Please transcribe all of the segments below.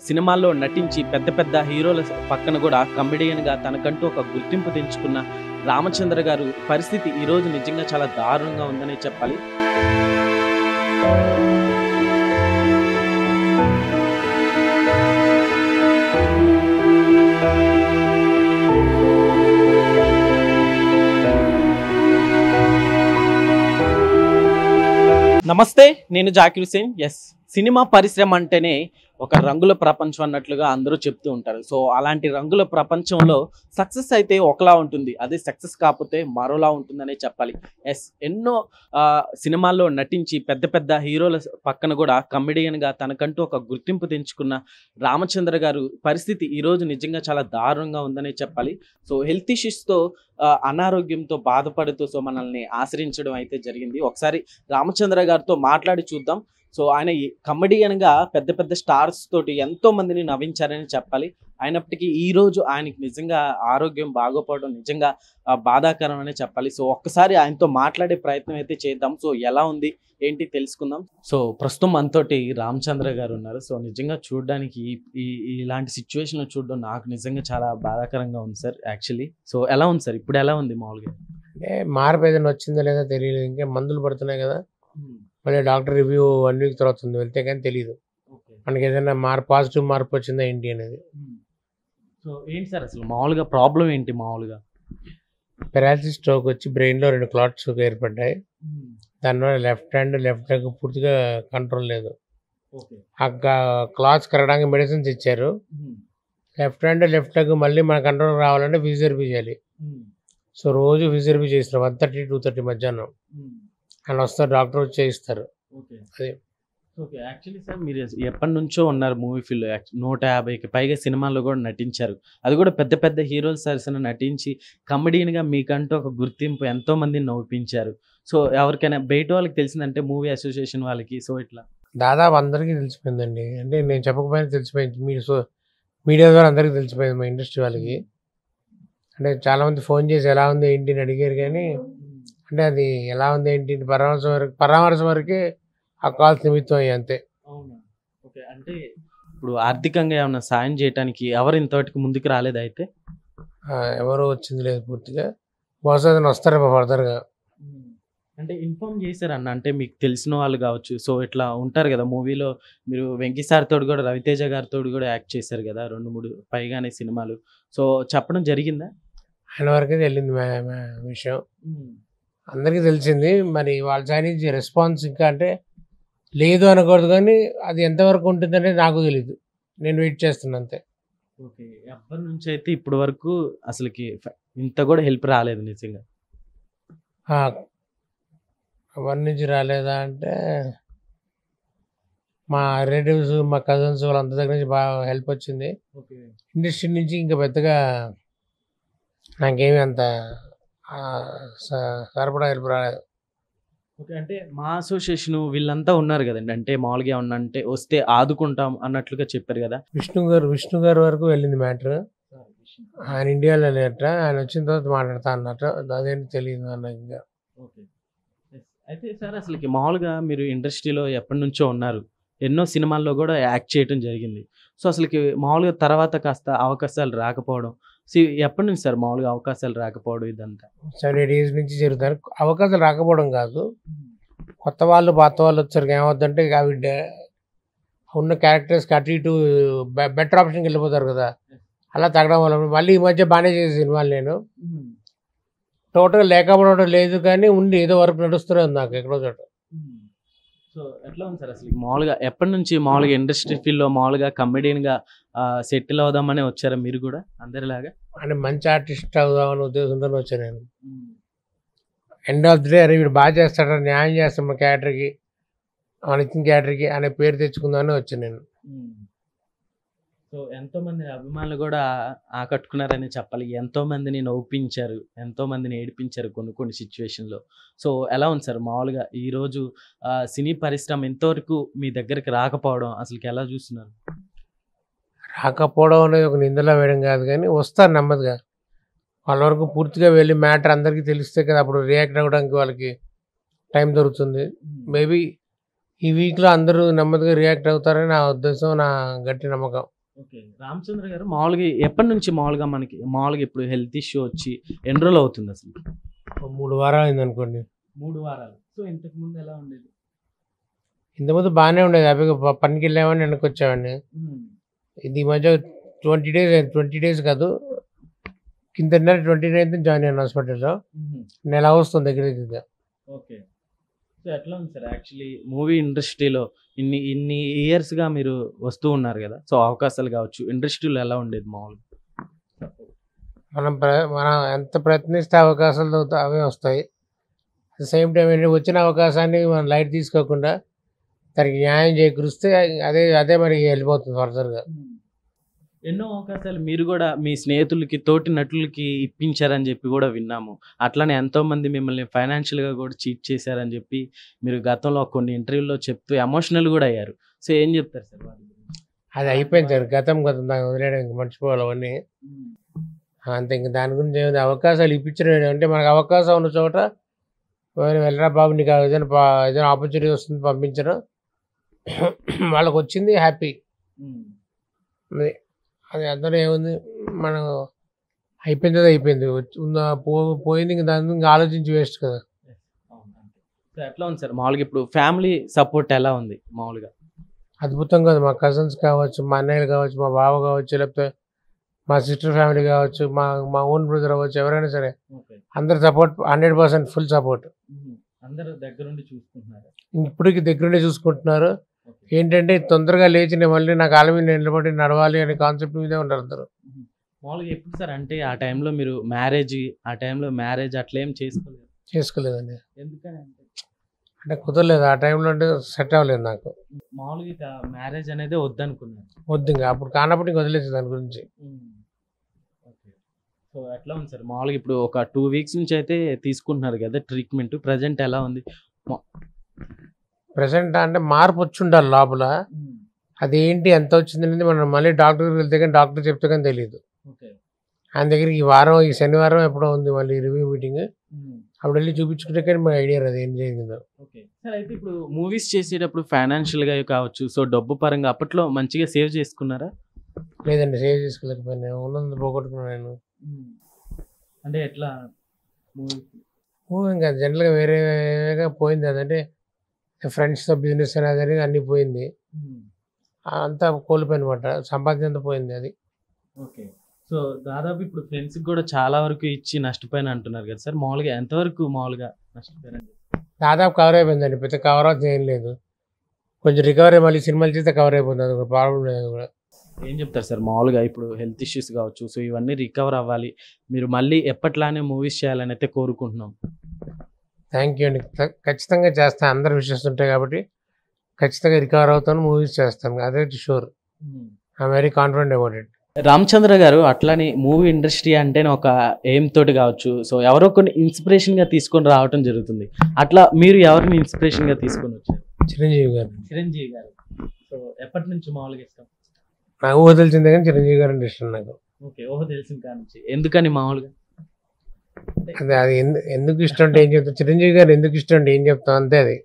సినిమాల్లో నటించి పెద్ద పెద్ద హీరోల పక్కన కూడా కమెడియన్‌గా తనకంటూ ఒక గుర్తింపు తెంచుకున్న రామచంద్ర గారు పరిస్థితి ఈరోజు నిజంగా చాలా దారుణంగా ఉందనే చెప్పాలి. నమస్తే, నేను జాకిర్ హుసేన్. సినిమా పరిశ్రమ అంటేనే ఒక రంగుల ప్రపంచం అన్నట్లుగా అందరూ చెప్తూ ఉంటారు. సో అలాంటి రంగుల ప్రపంచంలో సక్సెస్ అయితే ఒకలా ఉంటుంది, అదే సక్సెస్ కాకపోతే మరోలా ఉంటుందనే చెప్పాలి. ఎన్నో సినిమాల్లో నటించి పెద్ద పెద్ద హీరోల పక్కన కూడా కమెడియన్గా తనకంటూ ఒక గుర్తింపు తెంచుకున్న రామచంద్ర గారు పరిస్థితి ఈరోజు నిజంగా చాలా దారుణంగా ఉందనే చెప్పాలి. సో హెల్త్ ఇష్యూస్తో అనారోగ్యంతో బాధపడుతూ సో మనల్ని ఆశ్రయించడం అయితే జరిగింది. ఒకసారి రామచంద్ర గారితో మాట్లాడి చూద్దాం. సో ఆయన కమెడియన్గా పెద్ద పెద్ద స్టార్స్ తోటి ఎంతో మందిని నవ్వించారని చెప్పాలి. అయినప్పటికీ ఈ రోజు ఆయనకి నిజంగా ఆరోగ్యం బాగోపోవడం నిజంగా బాధాకరం అనే చెప్పాలి. సో ఒక్కసారి ఆయనతో మాట్లాడే ప్రయత్నం అయితే చేద్దాం. సో ఎలా ఉంది ఏంటి తెలుసుకుందాం. సో ప్రస్తుతం మనతోటి రామచంద్ర గారు ఉన్నారు. సో నిజంగా చూడడానికి ఇలాంటి సిచ్యువేషన్లో చూడడం నాకు నిజంగా చాలా బాధాకరంగా ఉంది సార్ యాక్చువల్లీ. సో ఎలా ఉంది సార్, ఇప్పుడు ఎలా ఉంది మామూలుగా? అంటే మార్పు ఏదైనా వచ్చిందో లేదో తెలియదు. ఇంకా మందులు పడుతున్నాయి కదా, మళ్ళీ డాక్టర్ రివ్యూ 1 వీక్ తర్వాత ఉంది, వెళ్తే కానీ తెలియదు మనకి ఏదైనా పాజిటివ్ మార్పు వచ్చిందా ఏంటి అనేది. సో ఏంటి సార్ అసలు మామూలుగా ప్రాబ్లం ఏంటి? మామూలుగా పెరాలసిస్ స్ట్రోక్ వచ్చి బ్రెయిన్లో 2 క్లాట్స్ ఏర్పడ్డాయి. దానివల్ల లెఫ్ట్ హ్యాండ్ లెఫ్ట్ లెగ్ పూర్తిగా కంట్రోల్ లేదు. ఆ క్లాట్స్ కరగడానికి మెడిసిన్స్ ఇచ్చారు. లెఫ్ట్ హ్యాండ్ లెఫ్ట్ లెగ్ మళ్ళీ మన కంట్రోల్ రావాలంటే ఫిజియోథెరపీ చేయాలి. సో రోజు ఫిజియోథెరపీ చేస్తారు 1:30 to 2:30 మధ్యాహ్నం అని వస్తారు, డాక్టర్ వచ్చి చేయిస్తారు. అదే ఓకే. యాక్చువల్లీ సార్ మీరు ఎప్పటి నుంచో ఉన్నారు మూవీ ఫీల్డ్, 150కి పైగా సినిమాల్లో కూడా నటించారు. అది కూడా పెద్ద పెద్ద హీరోల సరసన నటించి కమెడియన్గా మీకంటూ ఒక గుర్తింపు ఎంతో మందిని నవ్వించారు. సో ఎవరికైనా బయట వాళ్ళకి తెలిసిందంటే మూవీ అసోసియేషన్ వాళ్ళకి సో ఇట్లా దాదాపు అందరికీ తెలిసిపోయిందండి. అంటే నేను చెప్పకపోయినా తెలిసిపోయింది, మీడియా ద్వారా అందరికీ తెలిసిపోయింది మా ఇండస్ట్రీ వాళ్ళకి. అంటే చాలామంది ఫోన్ చేసి ఎలా ఉంది ఏంటి అని అడిగారు, కానీ అంటే అది ఎలా ఉంది ఏంటి పరామర్శం వరకే ఆ కాల్స్ నిమిత్తం అయ్యి అంతే. అవునా? ఓకే. అంటే ఇప్పుడు ఆర్థికంగా ఏమైనా సాయం చేయడానికి ఎవరు ఇంతవరకు ముందుకు రాలేదు అయితే? ఎవరు వచ్చింది లేదు పూర్తిగా. బహుశా వస్తారేమో ఫర్దర్గా. అంటే ఇన్ఫార్మ్ చేశారన్న, అంటే మీకు తెలిసిన వాళ్ళు కావచ్చు. సో ఇట్లా ఉంటారు కదా మూవీలో, మీరు వెంకీ సార్ తోడు కూడా రవితేజ గారితో కూడా యాక్ట్ చేశారు కదా 2-3 పైగానే సినిమాలు. సో చెప్పడం జరిగిందా? ఆయన వరకే వెళ్ళింది విషయం, అందరికీ తెలిసింది. మరి వాళ్ళ సైడ్ నుంచి రెస్పాన్స్ ఇంకా అంటే లేదు అనకూడదు, కానీ అది ఎంతవరకు ఉంటుందనేది నాకు తెలీదు. నేను వెయిట్ చేస్తున్నా అంతే. ఓకే. ఎప్పటి నుంచి అయితే ఇప్పటి వరకు అసలుకి ఇంత కూడా హెల్ప్ రాలేదు నిజంగా? ఎవరి నుంచి రాలేదా అంటే మా రిలేటివ్స్ మా కజిన్స్ వాళ్ళంత దగ్గర నుంచి బాగా హెల్ప్ వచ్చింది. ఇండస్ట్రీ నుంచి ఇంకా పెద్దగా నాకేమీ అంత సరిపడా హెల్ప్ రాలేదు. ఓకే. అంటే మా అసోసియేషన్ వీళ్ళంతా ఉన్నారు కదండి, అంటే మామూలుగా ఏమన్నా అంటే వస్తే ఆదుకుంటాం అన్నట్లుగా చెప్పారు కదా. విష్ణు గారు వరకు వెళ్ళింది మ్యాటర్. ఆయన ఇండియాలో లేట, ఆయన వచ్చిన తర్వాత మాట్లాడతా అన్నట్టు, అదేంటి తెలియదు అన్న ఇంకా. ఓకే. అయితే సార్ అసలుకి మామూలుగా మీరు ఇండస్ట్రీలో ఎప్పటి నుంచో ఉన్నారు, ఎన్నో సినిమాల్లో కూడా యాక్ట్ చేయడం జరిగింది. సో అసలుకి మామూలుగా తర్వాత కాస్త అవకాశాలు రాకపోవడం ఎప్పటి నుంచి సార్ మామూలుగా అవకాశాలు రాకపోవడం ఇదంతా? 7-8 years నుంచి జరుగుతారు. అవకాశాలు రాకపోవడం కాదు, కొత్త వాళ్ళు పాత వాళ్ళు వచ్చారు ఏమవుతుందంటే అవి ఉన్న క్యారెక్టర్స్కి అటు ఇటు బెటర్ ఆప్షన్కి వెళ్ళిపోతారు కదా, అలా తగ్గడం వల్ల మళ్ళీ ఈ మధ్య బాగానే చేసే సినిమాలు నేను టోటల్గా లేకపోవడం లేదు, కానీ ఉండి ఏదో వరకు నడుస్తూనే ఉంది నాకు ఎక్కడో చోట. సో ఎట్లా ఉంది సార్ అసలు మామూలుగా ఎప్పటి నుంచి మామూలుగా ఇండస్ట్రీ ఫీల్డ్లో మామూలుగా కమెడియన్గా సెటిల్ అవుదామని వచ్చారా మీరు కూడా అందరిలాగా? అంటే మంచి ఆర్టిస్ట్ అవుదామని ఉద్దేశంతో వచ్చాను నేను. ఎండ్ ఆఫ్ ది డే అరే వీడు బాగా చేస్తాడు, న్యాయం చేస్తాం మా క్యారెక్టర్కి, మన ఇచ్చిన క్యారెక్టర్కి అనే పేరు తెచ్చుకుందామని వచ్చాను నేను. సో ఎంతో మంది అభిమానులు కూడా ఆకట్టుకున్నారని చెప్పాలి. ఎంతో మందిని నవ్వుపించారు, ఎంతో మందిని ఏడిపించారు కొన్ని సిచ్యువేషన్లో. సో ఎలా ఉంది సార్ మామూలుగా ఈరోజు సినీ పరిశ్రమ ఎంతవరకు మీ దగ్గరికి రాకపోవడం అసలుకి ఎలా చూస్తున్నారు? రాకపోవడం అనేది ఒక నిందలా వేయడం కాదు, కానీ వస్తారు నెమ్మదిగా. వాళ్ళ వరకు పూర్తిగా వెళ్ళి మ్యాటర్ అందరికీ తెలిస్తే కదా అప్పుడు రియాక్ట్ అవ్వడానికి వాళ్ళకి టైం దొరుకుతుంది. మేబీ ఈ వీక్లో అందరూ నెమ్మదిగా రియాక్ట్ అవుతారని నా ఉద్దేశం, నా గట్టి నమ్మకం. ఓకే. రామచంద్ర గారు మామూలుగా ఎప్పటి నుంచి మామూలుగా మనకి మామూలుగా ఇప్పుడు హెల్త్ ఇష్యూ వచ్చి ఎన్ని రోజులు అవుతుంది అసలు? 3 వారాలు అయింది అనుకోండి. 3 వారాలు. సో ఇంతకు ముందు ఎలా ఉండేది? ఇంతకుముందు బాగానే ఉండేది, హ్యాపీగా పనికి వెళ్ళామని వెనక్కి వచ్చేవాడిని. ఇది ఈ మధ్య 20 డేస్ కాదు, కింద 29th జాయిన్ అయ్యాను హాస్పిటల్లో. నెల వస్తుంది దగ్గర దగ్గర. ఓకే. సో ఎట్లా ఉంది సార్ యాక్చువల్లీ మూవీ ఇండస్ట్రీలో ఇన్ని ఇయర్స్గా మీరు వస్తూ ఉన్నారు కదా, సో అవకాశాలు కావచ్చు ఇండస్ట్రీలో ఎలా ఉండేది మామూలుగా? మనం ఎంత ప్రయత్నిస్తే అవకాశాలు అవే వస్తాయి. అట్ ద సేమ్ టైం ఏంటంటే వచ్చిన అవకాశాన్ని మనం లైట్ తీసుకోకుండా దానికి న్యాయం చేకూరిస్తే అదే మరి వెళ్ళిపోతుంది ఫర్దర్గా. ఎన్నో అవకాశాలు మీరు కూడా మీ స్నేహితులకి తోటి నటులకి ఇప్పించారని చెప్పి కూడా విన్నాము. అట్లానే ఎంతోమంది మిమ్మల్ని ఫైనాన్షియల్గా కూడా చీట్ చేశారని చెప్పి మీరు గతంలో కొన్ని ఇంటర్వ్యూల్లో చెప్తూ ఎమోషనల్ కూడా అయ్యారు. సో ఏం చెప్తారు సార్ వాటి గురించి? అది అయిపోయింది సార్, గతం దాన్ని వదిలేయడం, ఇంక మర్చిపోవాలి అవన్నీ. అంతే, ఇంక దాని గురించి ఏమైనా అవకాశాలు ఇప్పించడం అంటే మనకు అవకాశం ఉన్న చోట వెళ్ళరా బాబు, నీకు ఏదైనా ఆపర్చునిటీ వస్తుంది పంపించడం, వాళ్ళకి వచ్చింది హ్యాపీ. అది అందరూ ఏముంది, మనం అయిపోయింది పోయింది, ఇంక దాని ఇంకా ఆలోచించి వేస్ట్ కదా. సో ఎట్లా ఉంది సార్ మామూలుగా ఇప్పుడు ఫ్యామిలీ సపోర్ట్ ఎలా ఉంది మామూలుగా? అద్భుతంగా ఉంది. మా కజిన్స్ కావచ్చు, మా అన్నయ్యలు కావచ్చు, మా బావ కావచ్చు, లేకపోతే మా సిస్టర్ ఫ్యామిలీ కావచ్చు, మా ఓన్ బ్రదర్ అవ్వచ్చు, ఎవరైనా సరే అందరు సపోర్ట్ 100% ఫుల్ సపోర్ట్. అందరూ దగ్గరుండి చూసుకుంటున్నారు, ఇప్పటికి దగ్గరుండి చూసుకుంటున్నారు. ఏంటంటే తొందరగా లేచి నేను మళ్ళీ నా కాళ్ళ మీద నిలబడి నడవాలి అనే కాన్సెప్ట్ మీదే ఉంటారు అందరూ. మామూలుగా ఎప్పుడు సార్ అంటే ఆ టైంలో మీరు మ్యారేజ్ అట్లా ఏం చేసుకోలేదండి. ఎందుకని అంటే కుదరలేదు ఆ టైంలో, అంటే సెట్ అవ్వలేదు నాకు. మామూలుగా మ్యారేజ్ అనేది వద్దనుకున్నాను. వద్దు, ఇంకా అప్పుడు కానప్పుడు ఇంకా వదిలేసి దాని గురించి. సో ఎట్లా ఉంది సార్ మామూలుగా ఇప్పుడు ఒక 2 వీక్స్ నుంచి అయితే తీసుకుంటున్నారు కదా ట్రీట్మెంట్, ప్రజెంట్ ఎలా ఉంది? ప్రెసెంట్ అంటే మార్పు వచ్చి ఉండాలి లోపల, అదేంటి ఎంత వచ్చింది అనేది మనం మళ్ళీ డాక్టర్ దగ్గరికి వెళ్తే కానీ డాక్టర్ చెప్తే కానీ తెలియదు. ఆయన దగ్గరికి ఈ శనివారం ఎప్పుడో ఉంది మళ్ళీ రివ్యూ మీటింగ్, అప్పుడు వెళ్ళి చూపించుకుంటే కానీ మా ఐడియా అది ఏం జరిగిందో. ఓకే సార్, అయితే ఇప్పుడు మూవీస్ చేసేటప్పుడు ఫైనాన్షియల్గా కావచ్చు, సో డబ్బు పరంగా అప్పట్లో మంచిగా సేవ్ చేసుకున్నారా? లేదండి, సేవ్ చేసుకోలేకపోయినా, ఉన్నది పోగొట్టుకున్నాను నేను. అంటే ఎట్లా ఇంకా జనరల్గా వేరేగా పోయింది, అదంటే ఫ్రెండ్స్తో బిజినెస్ అనేది అన్నీ పోయింది, అంతా కోల్పోయినమాట, సంపాదన అంతా పోయింది అది. ఓకే. సో దాదాపు ఇప్పుడు ఫ్రెండ్స్కి కూడా చాలా వరకు ఇచ్చి నష్టపోయిన అంటున్నారు కదా సార్, మామూలుగా ఎంతవరకు మామూలుగా నష్టపోయిన? దాదాపు కవర్ అయిపోయిందండి, పెద్ద కవర్ అవుతుంది ఏం లేదు, కొంచెం రికవరీ మళ్ళీ సినిమాలు చేస్తే కవర్ అయిపోతుంది, అది ప్రాబ్లం లేదు కూడా. ఏం చెప్తారు సార్ మామూలుగా ఇప్పుడు హెల్త్ ఇష్యూస్ కావచ్చు, సో ఇవన్నీ రికవర్ అవ్వాలి, మీరు మళ్ళీ ఎప్పట్లానే మూవీస్ చేయాలని అయితే కోరుకుంటున్నాం. థ్యాంక్ యూ అండి, ఖచ్చితంగా చేస్తాను, అందరు విషయస్ ఉంటాయి కాబట్టి ఖచ్చితంగా రికవర్ అవుతాను, మూవీస్ చేస్తాను, అదే sure, I'm very confident about it. Ramachandra గారు అట్లానే మూవీ ఇండస్ట్రీ అంటేనే ఒక ఎయిమ్ తోటి కావచ్చు, సో ఎవరో కొన్ని ఇన్స్పిరేషన్గా తీసుకొని రావటం జరుగుతుంది, అట్లా మీరు ఎవరిని ఇన్స్పిరేషన్గా తీసుకొని వచ్చారు? చిరంజీవి గారు. సో ఎప్పటి నుంచి మామూలుగా ఇష్టం? నాకు ఊహ తెలిసిందే కానీ చిరంజీవి గారు అంటే ఇష్టం నాకు. ఓకే, ఊహ తెలిసిన కానించి. ఎందుకని మామూలుగా? అది ఎందుకు ఇష్టం అంటే ఏం చెప్తాం, చిరంజీవి గారు ఎందుకు ఇష్టం అంటే ఏం చెప్తాం, అంతే, అది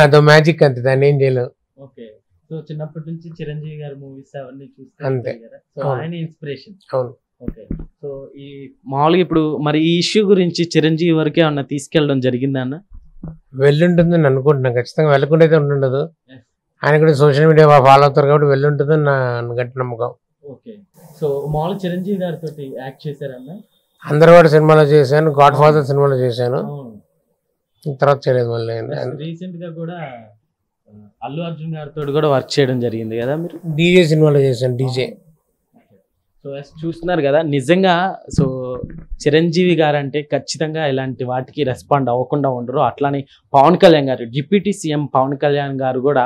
అదో మ్యాజిక్, అంతే, దాన్ని ఏం చేయలేం. ఓకే. సో చిన్నప్పటి నుంచి చిరంజీవి గారి మూవీస్ అవన్నీ చూస్తే అంతే, ఆయన ఇన్స్పిరేషన్. అవును. ఓకే. సో ఈ మామూలుగా ఇప్పుడు మరి ఈ ఇష్యూ గురించి చిరంజీవి వరకే ఏమన్నా తీసుకెళ్ళడం జరిగిందా అన్న? వెళ్ళుంటుందని అనుకుంటున్నాను, ఖచ్చితంగా వెళ్ళకుండా అయితే ఉండదు, ఆయన కూడా సోషల్ మీడియా ఫాలో అవుతారు కాబట్టి వెళ్ళుంటుందని నా గట్టి నమ్మకం. ఓకే. సో మామూలుగా చిరంజీవి గారితో యాక్ట్ చేశారన్న? అందరివాడు సినిమాలో చేశాను, గాడ్ ఫాదర్ సినిమాలో చేశాను, తర్వాత చేయలేదు. మళ్ళీ రీసెంట్ గా కూడా అల్లు అర్జున్ గారితో కూడా వర్క్ చేయడం జరిగింది కదా మీరు? డీజే సినిమాలో చేశాను, డీజే. సో చూస్తున్నారు కదా, నిజంగా సో చిరంజీవి గారు అంటే ఖచ్చితంగా ఇలాంటి వాటికి రెస్పాండ్ అవ్వకుండా ఉండరు. అట్లానే పవన్ కళ్యాణ్ గారు, డిప్యూటీ సీఎం పవన్ కళ్యాణ్ గారు కూడా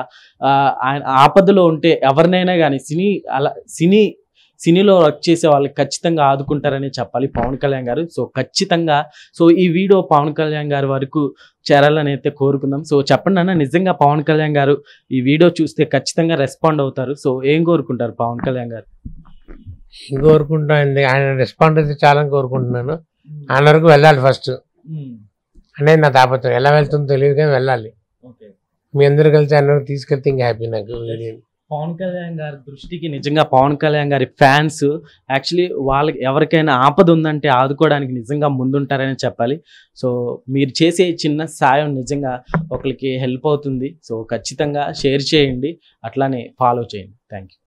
ఆయన ఆపదలో ఉంటే ఎవరినైనా కానీ సినీలో వర్క్ చేసే వాళ్ళకి ఖచ్చితంగా ఆదుకుంటారని చెప్పాలి పవన్ కళ్యాణ్ గారు. సో ఖచ్చితంగా సో ఈ వీడియో పవన్ కళ్యాణ్ గారి వరకు చేరాలని అయితే కోరుకుందాం. సో చెప్పండి అన్న, నిజంగా పవన్ కళ్యాణ్ గారు ఈ వీడియో చూస్తే ఖచ్చితంగా రెస్పాండ్ అవుతారు, సో ఏం కోరుకుంటారు పవన్ కళ్యాణ్ గారు? ఏం కోరుకుంటా అండి, ఆయన రెస్పాండ్ అయితే చాలా కోరుకుంటున్నాను. ఆయన వరకు వెళ్ళాలి ఫస్ట్ అనేది నా తాపత్రయం, ఎలా వెళ్తుందో తెలియదు కానీ వెళ్ళాలి. మీ అందరు కలిసి అన్న తీసుకెళ్తే ఇంకా హ్యాపీ నాకు వీడియో. పవన్ కళ్యాణ్ గారి దృష్టికి నిజంగా పవన్ కళ్యాణ్ గారి ఫ్యాన్స్ యాక్చువల్లీ వాళ్ళకి ఎవరికైనా ఆపద ఉందంటే ఆదుకోవడానికి నిజంగా ముందుంటారని చెప్పాలి. సో మీరు చేసే చిన్న సాయం నిజంగా ఒకరికి హెల్ప్ అవుతుంది. సో ఖచ్చితంగా షేర్ చేయండి, అట్లానే ఫాలో చేయండి. Thank you.